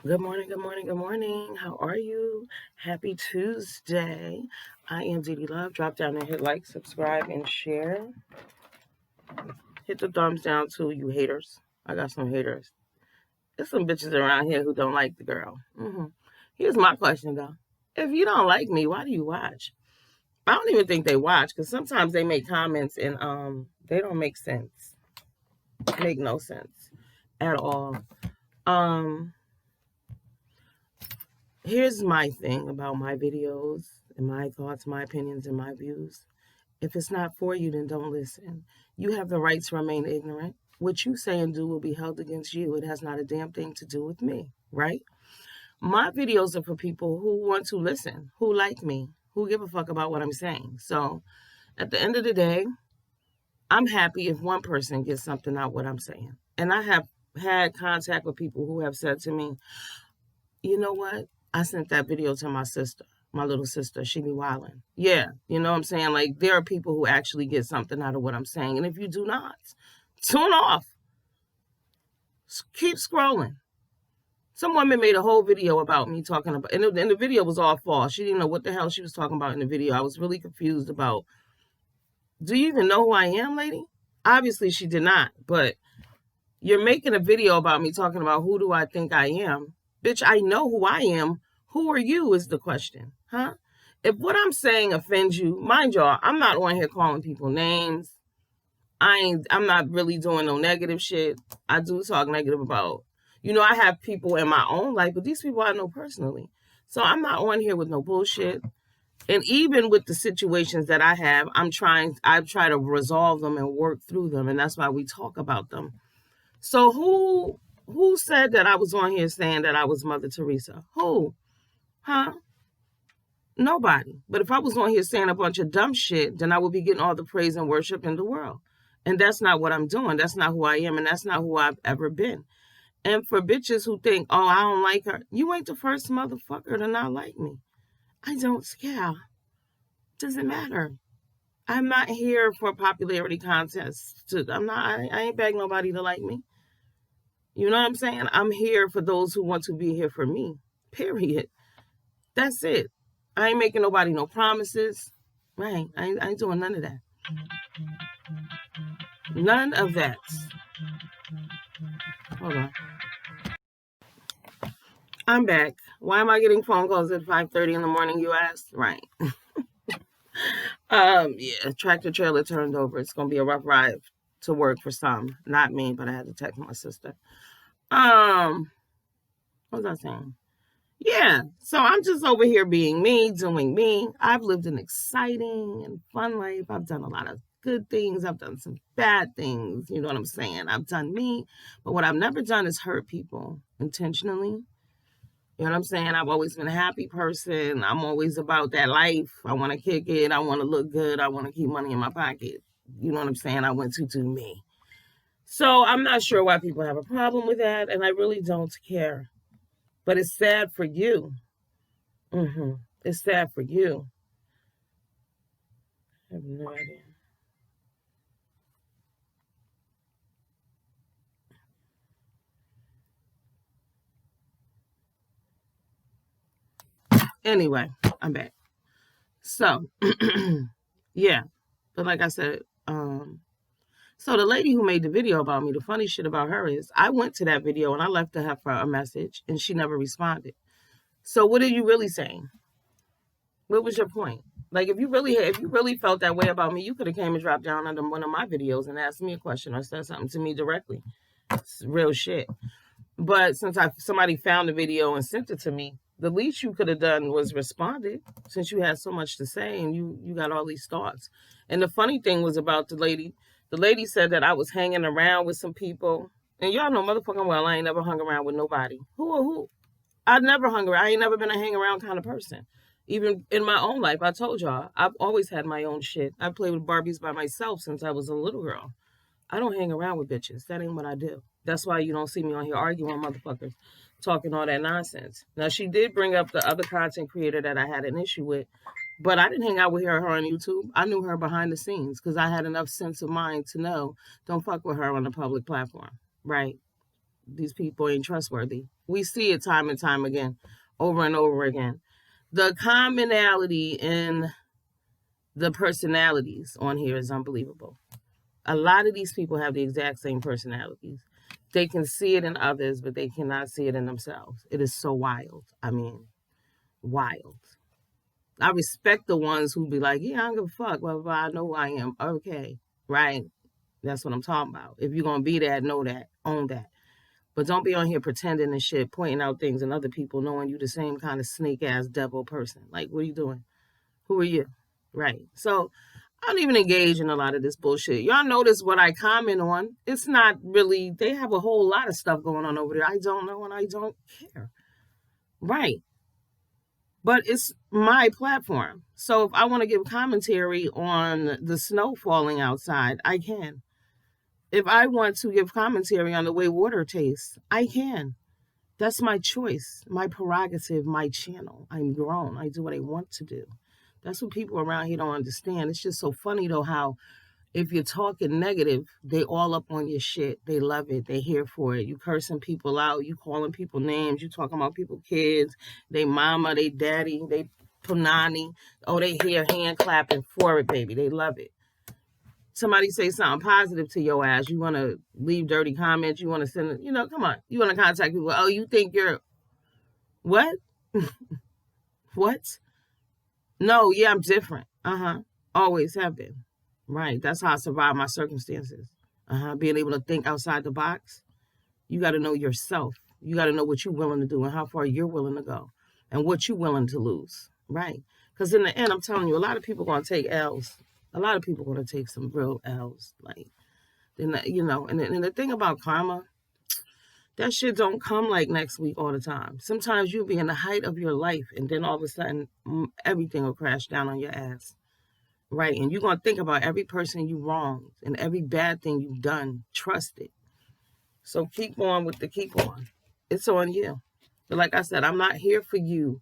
Good morning, good morning, good morning. How are you? Happy Tuesday. I am Dee Love. Drop down and hit like, subscribe, and share. Hit the thumbs down too, you haters. I got some haters. There's some bitches around here who don't like the girl. Here's my question though. If you don't like me, why do you watch? I don't even think they watch because sometimes they make comments and they don't make sense. Make no sense at all. Um Here's my thing about my videos and my thoughts, my opinions, and my views. If it's not for you, then don't listen. You have the right to remain ignorant. What you say and do will be held against you. It has not a damn thing to do with me, right? My videos are for people who want to listen, who like me, who give a fuck about what I'm saying. So at the end of the day, I'm happy if one person gets something out what I'm saying. And I have had contact with people who have said to me, you know what? I sent that video to my sister, my little sister. She be wildin'. Yeah, you know what I'm saying? Like, there are people who actually get something out of what I'm saying. And if you do not, tune off. Keep scrolling. Some woman made a whole video about me talking about, and the video was all false. She didn't know what the hell she was talking about in the video. I was really confused about, do you even know who I am, lady? Obviously, she did not. But you're making a video about me talking about who do I think I am. Bitch, I know who I am. Who are you is the question, huh? If what I'm saying offends you, mind y'all, I'm not on here calling people names. I'm not really doing no negative shit. I do talk negative about, I have people in my own life, but these people I know personally. So I'm not on here with no bullshit. And even with the situations that I have, I try to resolve them and work through them. And that's why we talk about them. So who said that I was on here saying that I was Mother Teresa? Who? Huh? Nobody. But if I was on here saying a bunch of dumb shit, then I would be getting all the praise and worship in the world. And that's not what I'm doing. That's not who I am. And that's not who I've ever been. And for bitches who think, oh, I don't like her, you ain't the first motherfucker to not like me. I don't care. Doesn't matter. I'm not here for a popularity contest. I ain't begging nobody to like me. You know what I'm saying? I'm here for those who want to be here for me. Period. That's it. I ain't making nobody no promises. Right. I ain't doing none of that. None of that. Hold on. I'm back. Why am I getting phone calls at 5:30 in the morning, you asked? Right. Yeah, tractor trailer turned over. It's gonna be a rough ride to work for some. Not me, but I had to text my sister. What was I saying? Yeah, so I'm just over here being me, doing me. I've lived an exciting and fun life. I've done a lot of good things. I've done some bad things. You know what I'm saying? I've done me. But what I've never done is hurt people intentionally. You know what I'm saying? I've always been a happy person. I'm always about that life. I want to kick it. I want to look good. I want to keep money in my pocket. You know what I'm saying? I want to do me. So I'm not sure why people have a problem with that. And I really don't care. But it's sad for you. It's sad for you. I have no idea. Anyway, I'm back. So, yeah. But like I said, so the lady who made the video about me, the funny shit about her is I went to that video and I left her for a message and she never responded. So what are you really saying? What was your point? Like if you really felt that way about me, you could have came and dropped down under one of my videos and asked me a question or said something to me directly. It's real shit. But since somebody found the video and sent it to me, the least you could have done was responded since you had so much to say and you got all these thoughts. And the funny thing was about the lady said that I was hanging around with some people. And y'all know motherfucking well I ain't never hung around with nobody. Who? I've never hung around. I ain't never been a hang around kind of person. Even in my own life, I told y'all, I've always had my own shit. I played with Barbies by myself since I was a little girl. I don't hang around with bitches. That ain't what I do. That's why you don't see me on here arguing with motherfuckers, talking all that nonsense. Now, she did bring up the other content creator that I had an issue with, but I didn't hang out with her on YouTube. I knew her behind the scenes because I had enough sense of mind to know don't fuck with her on a public platform, right? these people ain't trustworthy. We see it time and time again, over and over again. The commonality in the personalities on here is unbelievable. A lot of these people have the exact same personalities. They can see it in others, but they cannot see it in themselves. It is so wild. I mean, wild. I respect the ones who be like, yeah, I don't give a fuck. Blah, blah, blah. I know who I am. Okay, right? That's what I'm talking about. If you're going to be that, know that, own that. But don't be on here pretending and shit, pointing out things in other people, knowing you the same kind of snake-ass devil person. Like, what are you doing? Who are you? Right. So I don't even engage in a lot of this bullshit. Y'all notice what I comment on. It's not really, they have a whole lot of stuff going on over there. I don't know and I don't care. Right. But it's my platform. So if I want to give commentary on the snow falling outside, I can. If I want to give commentary on the way water tastes, I can. That's my choice, my prerogative, my channel. I'm grown. I do what I want to do. That's what people around here don't understand. It's just so funny, though, how if you're talking negative, they all up on your shit. They love it. They here for it. You cursing people out. You calling people names. You talking about people kids. They mama, they daddy, they punani. Oh, they here hand clapping for it, baby. They love it. Somebody say something positive to your ass. You want to leave dirty comments. You want to send, come on. You want to contact people. Oh, you think you're, what? What? No, yeah, I'm different. Always have been. Right. That's how I survive my circumstances. Being able to think outside the box. You got to know yourself. You got to know what you're willing to do and how far you're willing to go and what you're willing to lose. Right. Because in the end, I'm telling you, a lot of people are going to take L's. A lot of people are going to take some real L's. Like, and the thing about karma, that shit don't come like next week all the time. Sometimes you'll be in the height of your life and then all of a sudden everything will crash down on your ass. Right. And you're going to think about every person you wronged and every bad thing you've done. Trust it. So keep on with the keep on. It's on you. But like I said, I'm not here for you.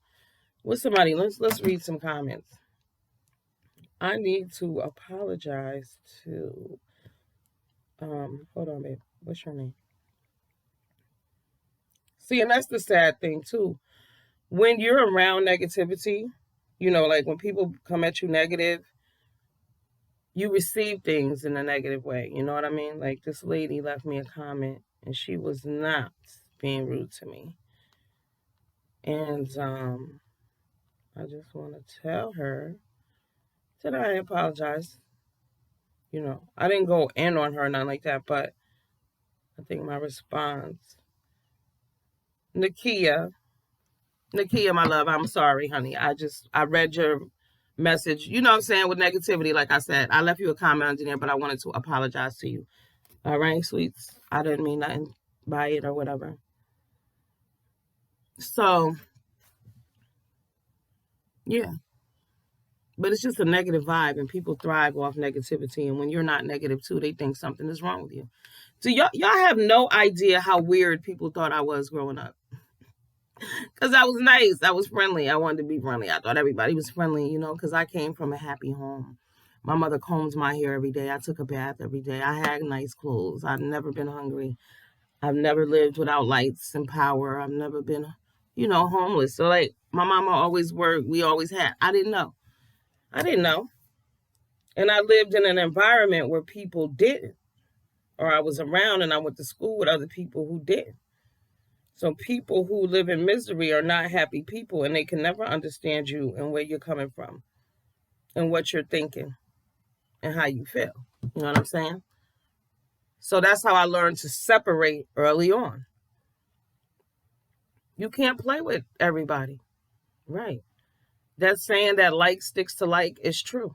What's somebody? Let's read some comments. I need to apologize to hold on, babe. What's your name? See, and that's the sad thing too. When you're around negativity, like when people come at you negative, you receive things in a negative way. You know what I mean? Like this lady left me a comment and she was not being rude to me. And I just want to tell her that I apologize. I didn't go in on her or nothing like that, but I think my response, Nakia, my love, I'm sorry, honey. I read your message. You know what I'm saying? With negativity, like I said, I left you a comment under there, but I wanted to apologize to you. All right, sweets? I didn't mean nothing by it or whatever. So, yeah. But it's just a negative vibe, and people thrive off negativity. And when you're not negative, too, they think something is wrong with you. So y'all have no idea how weird people thought I was growing up. Because I was nice. I was friendly. I wanted to be friendly. I thought everybody was friendly, because I came from a happy home. My mother combs my hair every day. I took a bath every day. I had nice clothes. I've never been hungry. I've never lived without lights and power. I've never been, homeless. So, like, my mama always worked. We always had. I didn't know. And I lived in an environment where people didn't. Or I was around and I went to school with other people who didn't. So people who live in misery are not happy people, and they can never understand you and where you're coming from and what you're thinking and how you feel. You know what I'm saying? So that's how I learned to separate early on. You can't play with everybody. Right. That saying that like sticks to like is true.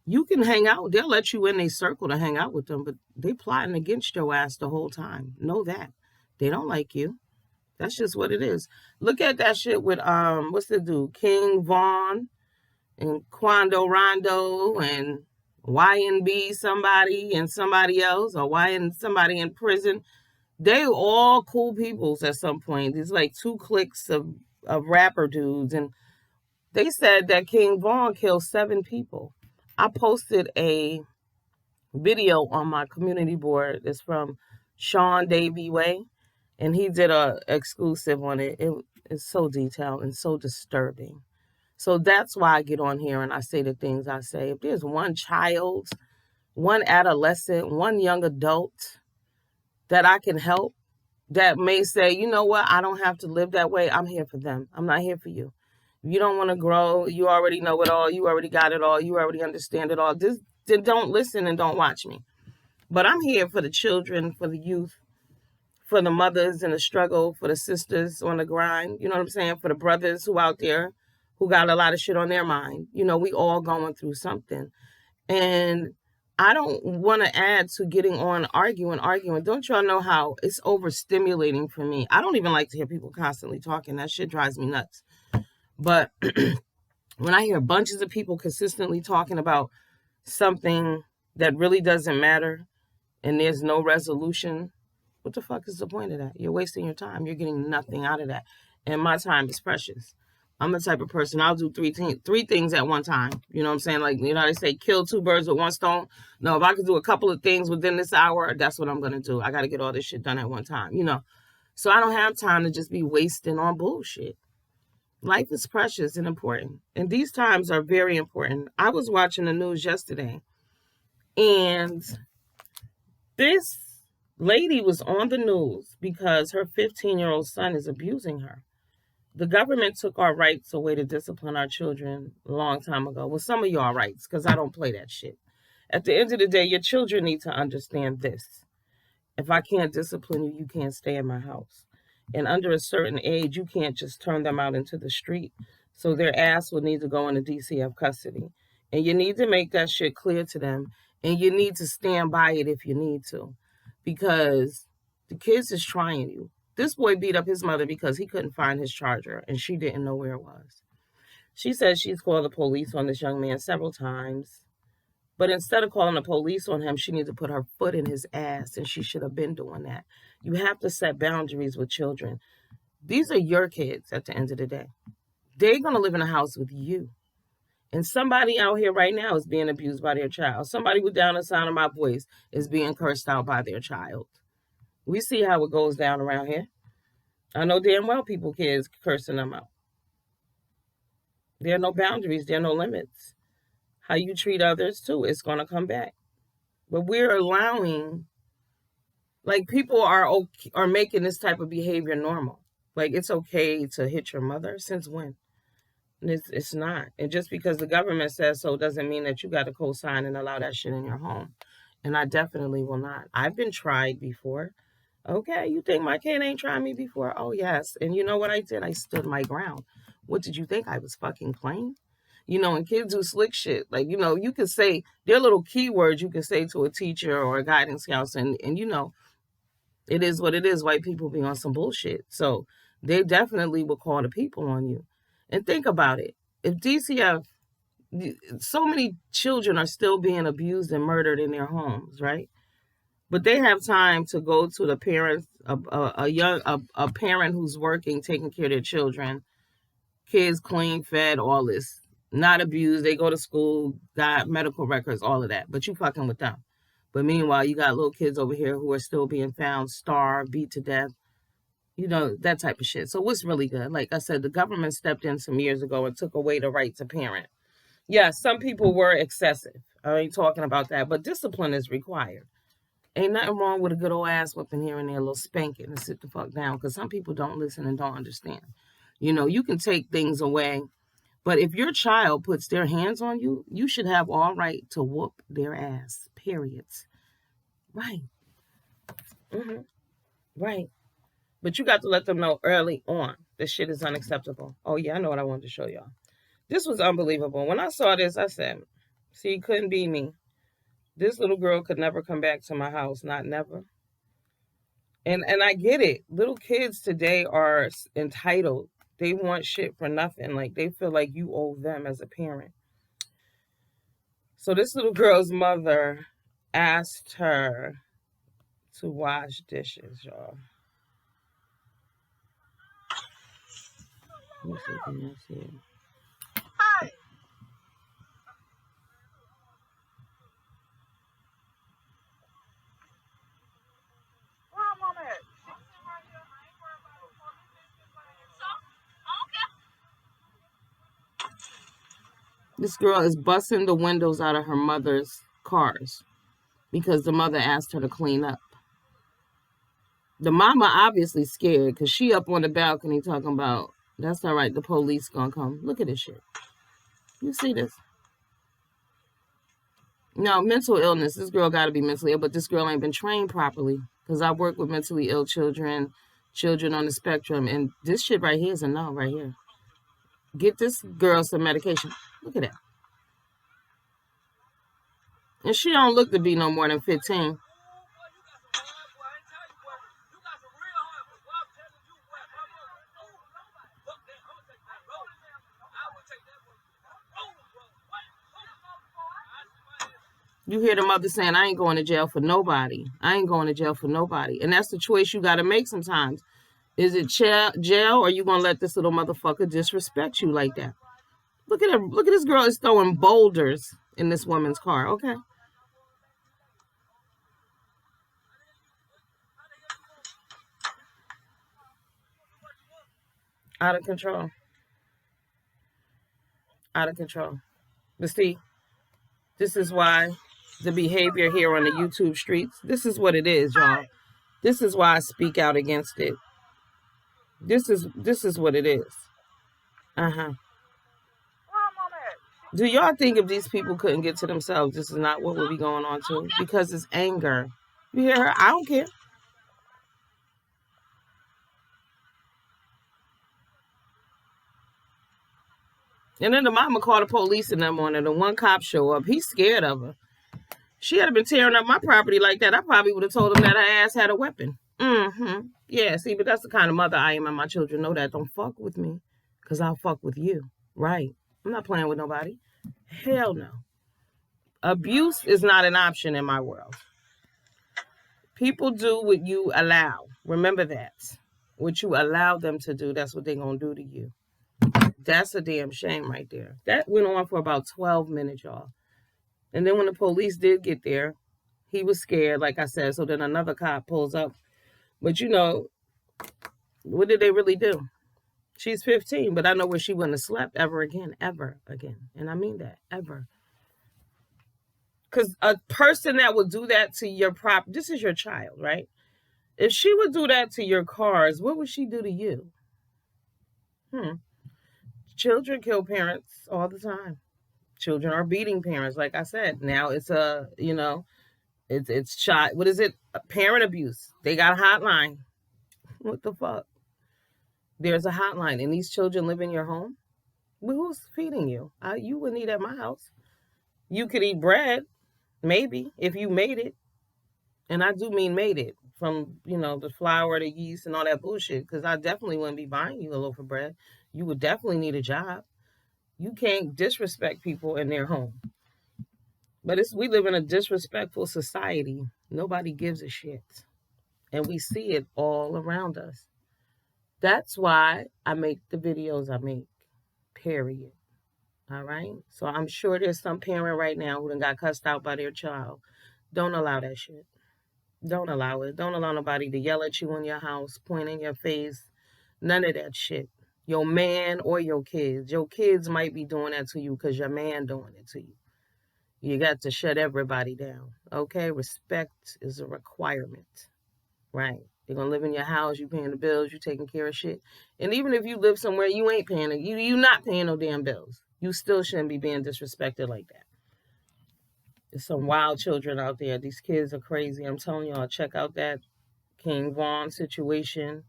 You can hang out. They'll let you in their circle to hang out with them, but they plotting against your ass the whole time. Know that. They don't like you. That's just what it is. Look at that shit with what's the dude? King Von and Quando Rondo and YNB somebody and somebody else, or YN somebody in prison. They all cool peoples at some point. There's like 2 cliques of rapper dudes, and they said that King Von killed 7 people. I posted a video on my community board. It's from Sean Davey Way. and he did a exclusive on it. It's so detailed and so disturbing. So that's why I get on here and I say the things I say. If there's one child, one adolescent, one young adult that I can help, that may say, you know what, I don't have to live that way. I'm here for them. I'm not here for you. If you don't want to grow, you already know it all. You already got it all. You already understand it all. Just then don't listen and don't watch me. But I'm here for the children, for the youth, for the mothers in the struggle, for the sisters on the grind. You know what I'm saying? For the brothers who out there who got a lot of shit on their mind. You know, we all going through something. And I don't want to add to getting on arguing. Don't y'all know how it's overstimulating for me? I don't even like to hear people constantly talking. That shit drives me nuts. But when I hear bunches of people consistently talking about something that really doesn't matter and there's no resolution, what the fuck is the point of that? You're wasting your time. You're getting nothing out of that. And my time is precious. I'm the type of person, I'll do three things at one time. You know what I'm saying? Like, you know, they say kill two birds with one stone. No, if I could do a couple of things within this hour, that's what I'm going to do. I got to get all this shit done at one time, you know. So I don't have time to just be wasting on bullshit. Life is precious and important. And these times are very important. I was watching the news yesterday, and this lady was on the news because her 15-year-old son is abusing her. The government took our rights away to discipline our children a long time ago. Well, some of y'all rights, because I don't play that shit. At the end of the day, your children need to understand this. If I can't discipline you, you can't stay in my house. And under a certain age, you can't just turn them out into the street. So their ass will need to go into DCF custody. And you need to make that shit clear to them. And you need to stand by it if you need to. Because the kids is trying you. This boy beat up his mother because he couldn't find his charger and she didn't know where it was. She says she's called the police on this young man several times. But instead of calling the police on him, she needs to put her foot in his ass, and she should have been doing that. You have to set boundaries with children. These are your kids at the end of the day. They're going to live in a house with you. And somebody out here right now is being abused by their child. Somebody with down the sound of my voice is being cursed out by their child. We see how it goes down around here. I know damn well people, kids cursing them out. There are no boundaries. There are no limits. How you treat others, too, it's going to come back. But we're allowing, like, people are making this type of behavior normal. Like, it's okay to hit your mother. Since when? It's not. And just because the government says so doesn't mean that you got to co-sign and allow that shit in your home. And I definitely will not. I've been tried before. Okay, you think my kid ain't tried me before? Oh, yes. And you know what I did? I stood my ground. What did you think? I was fucking playing? You know, and kids do slick shit. Like, you know, you can say, there are little keywords you can say to a teacher or a guidance counselor. And you know, it is what it is. White people be on some bullshit. So they definitely will call the people on you. And think about it. If DCF, so many children are still being abused and murdered in their homes, right? But they have time to go to the parents, a parent who's working, taking care of their children, kids clean, fed, all this, not abused. They go to school, got medical records, all of that. But you fucking with them. But meanwhile, you got little kids over here who are still being found, starved, beat to death. You know, that type of shit. So what's really good? Like I said, the government stepped in some years ago and took away the right to parent. Yeah, some people were excessive. I ain't talking about that. But discipline is required. Ain't nothing wrong with a good old ass whipping here and there, a little spanking and sit the fuck down. Because some people don't listen and don't understand. You know, you can take things away. But if your child puts their hands on you, you should have all right to whoop their ass. Periods. Right. Mm-hmm. Right. But you got to let them know early on this shit is unacceptable. Oh, yeah, I know what I wanted to show y'all. This was unbelievable. When I saw this, I said, see, it couldn't be me. This little girl could never come back to my house. Not never. And I get it. Little kids today are entitled. They want shit for nothing. Like, they feel like you owe them as a parent. So this little girl's mother asked her to wash dishes, y'all. Let me see if you can see it. Hi. Where mom at? This girl is busting the windows out of her mother's cars because the mother asked her to clean up. The mama obviously scared because she up on the balcony talking about, that's all right, the police gonna come. Look at this shit. You see this? No, mental illness. This girl got to be mentally ill, but this girl ain't been trained properly because I work with mentally ill children, children on the spectrum, and this shit right here is a no right here. Get this girl some medication. Look at that. And she don't look to be no more than 15. You hear the mother saying, I ain't going to jail for nobody. I ain't going to jail for nobody. And that's the choice you got to make sometimes. Is it jail or you going to let this little motherfucker disrespect you like that? Look at her. Look at this girl is throwing boulders in this woman's car. Okay. Out of control. Out of control. But see, this is why the behavior here on the YouTube streets, this is what it is, y'all. This is why I speak out against it. This is what it is. Uh-huh. Do y'all think if these people couldn't get to themselves, this is not what would be going on too? Because it's anger. You hear her? I don't care. And then the mama called the police in that morning. The one cop show up. He's scared of her. She had been tearing up my property like that. I probably would have told him that her ass had a weapon. Mm-hmm. Yeah, see, but that's the kind of mother I am, and my children know that. Don't fuck with me, because I'll fuck with you. Right. I'm not playing with nobody. Hell no. Abuse is not an option in my world. People do what you allow. Remember that. What you allow them to do, that's what they're going to do to you. That's a damn shame right there. That went on for about 12 minutes, y'all. And then when the police did get there, he was scared, like I said. So then another cop pulls up. But you know, what did they really do? She's 15, but I know where she wouldn't have slept ever again. And I mean that, ever. Because a person that would do that to your this is your child, right? If she would do that to your cars, what would she do to you? Children kill parents all the time. Children are beating parents, like I said. Now it's it's child. What is it? Parent abuse. They got a hotline. What the fuck? There's a hotline, and these children live in your home. Well, who's feeding you? You wouldn't eat at my house. You could eat bread, maybe, if you made it. And I do mean made it from, the flour, the yeast, and all that bullshit. Because I definitely wouldn't be buying you a loaf of bread. You would definitely need a job. You can't disrespect people in their home. But we live in a disrespectful society. Nobody gives a shit. And we see it all around us. That's why I make the videos I make. Period. All right? So I'm sure there's some parent right now who done got cussed out by their child. Don't allow that shit. Don't allow it. Don't allow nobody to yell at you in your house, point in your face. None of that shit. Your man or your kids. Your kids might be doing that to you because your man doing it to you. You got to shut everybody down. Okay? Respect is a requirement. Right? They're going to live in your house. You paying the bills. You taking care of shit. And even if you live somewhere you ain't paying it, you not paying no damn bills. You still shouldn't be being disrespected like that. There's some wild children out there. These kids are crazy. I'm telling y'all, check out that King Von situation.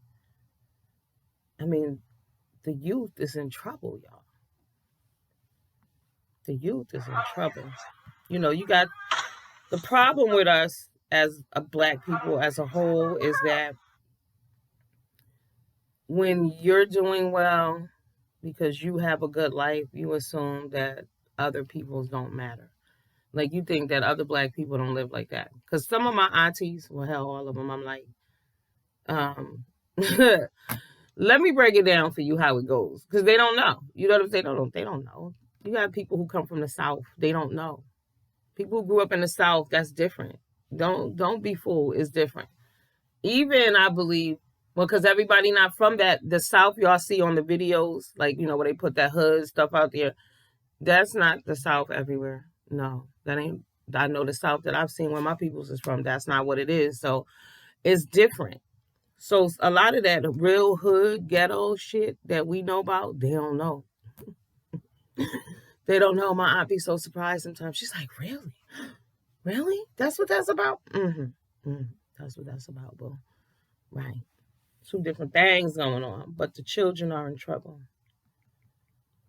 I mean, the youth is in trouble, y'all. The youth is in trouble. You got the problem with us as a black people as a whole is that when you're doing well because you have a good life, you assume that other people's don't matter. Like, you think that other black people don't live like that. Because some of my aunties, well, hell, all of them, I'm like, let me break it down for you how it goes. Because they don't know. You know what I'm saying? They don't know. You got people who come from the South. They don't know. People who grew up in the South, that's different. Don't be fooled. It's different. Even, I believe, well, because everybody not from the South, y'all see on the videos, like, where they put that hood stuff out there. That's not the South everywhere. No, that ain't. I know the South that I've seen where my peoples is from. That's not what it is. So it's different. So a lot of that real hood ghetto shit that we know about, they don't know. They don't know. My aunt be so surprised sometimes. She's like, "Really, really? That's what that's about." That's what that's about, boo. Right. Two different things going on, but the children are in trouble.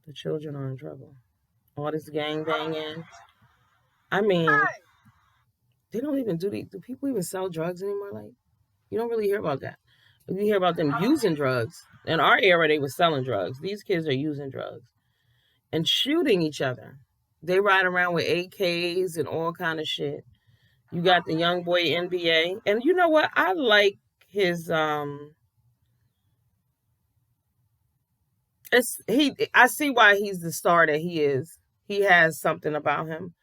The children are in trouble. All this gang banging. I mean, they don't even do people even sell drugs anymore? Like, you don't really hear about that. You hear about them using drugs. In our era, they were selling drugs. These kids are using drugs and shooting each other. They ride around with AKs and all kind of shit. You got the young boy NBA, and you know what? I like his It's he. I see why he's the star that he is. He has something about him.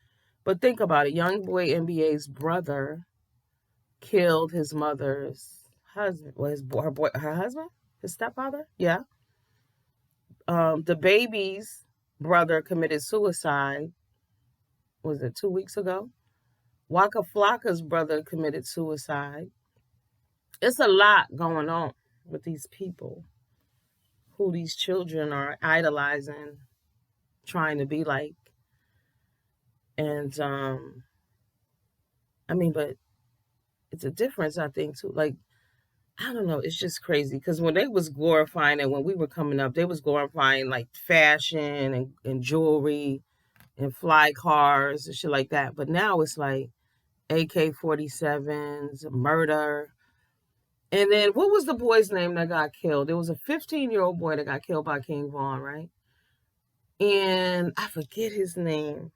But think about it. Young boy NBA's brother killed his mother's husband. Well, her husband, his stepfather. Yeah. The baby's brother committed suicide. Was it 2 weeks ago? Waka Flocka's brother committed suicide. It's a lot going on with these people who these children are idolizing, trying to be like. And I mean, but it's a difference, I think, too. Like, I don't know, it's just crazy. Because when they was glorifying it, when we were coming up, they was glorifying like fashion and jewelry and fly cars and shit like that. But now it's like AK-47s, murder. And then what was the boy's name that got killed? There was a 15-year-old boy that got killed by King Von, right? And I forget his name.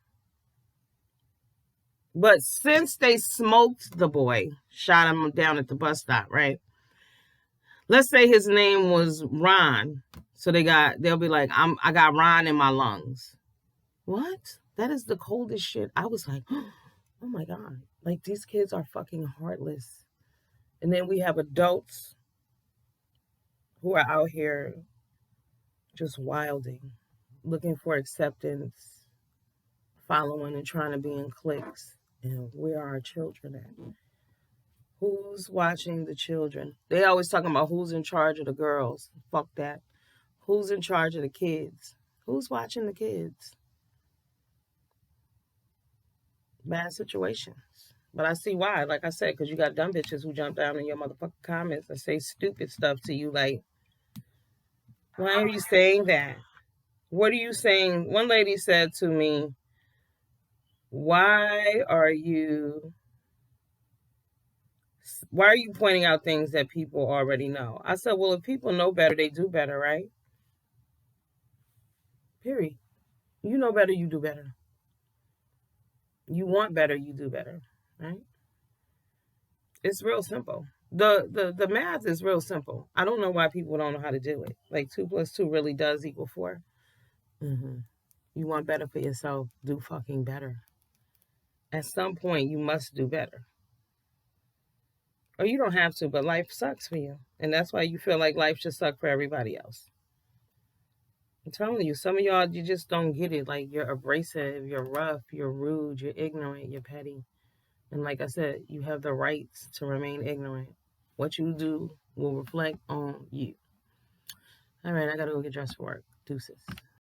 But since they smoked the boy, shot him down at the bus stop, right? Let's say his name was Ron. So they'll be like, I got Ron in my lungs. What? That is the coldest shit. I was like, oh my God. Like, these kids are fucking heartless. And then we have adults who are out here just wilding, looking for acceptance, following and trying to be in cliques. And where are our children at? Who's watching the children? They always talking about who's in charge of the girls. Fuck that. Who's in charge of the kids? Who's watching the kids? Bad situations. But I see why, like I said, because you got dumb bitches who jump down in your motherfucking comments and say stupid stuff to you like, why are you saying that? What are you saying? One lady said to me, why are you pointing out things that people already know? I said, well, if people know better, they do better, right? Period. You know better, you do better. You want better, you do better, right? It's real simple. The math is real simple. I don't know why people don't know how to do it. Like 2 + 2 really does equal 4. You want better for yourself, do fucking better. At some point, you must do better. Or you don't have to, but life sucks for you. And that's why you feel like life should suck for everybody else. I'm telling you, some of y'all, you just don't get it. Like, you're abrasive, you're rough, you're rude, you're ignorant, you're petty. And like I said, you have the rights to remain ignorant. What you do will reflect on you. All right, I gotta go get dressed for work. Deuces.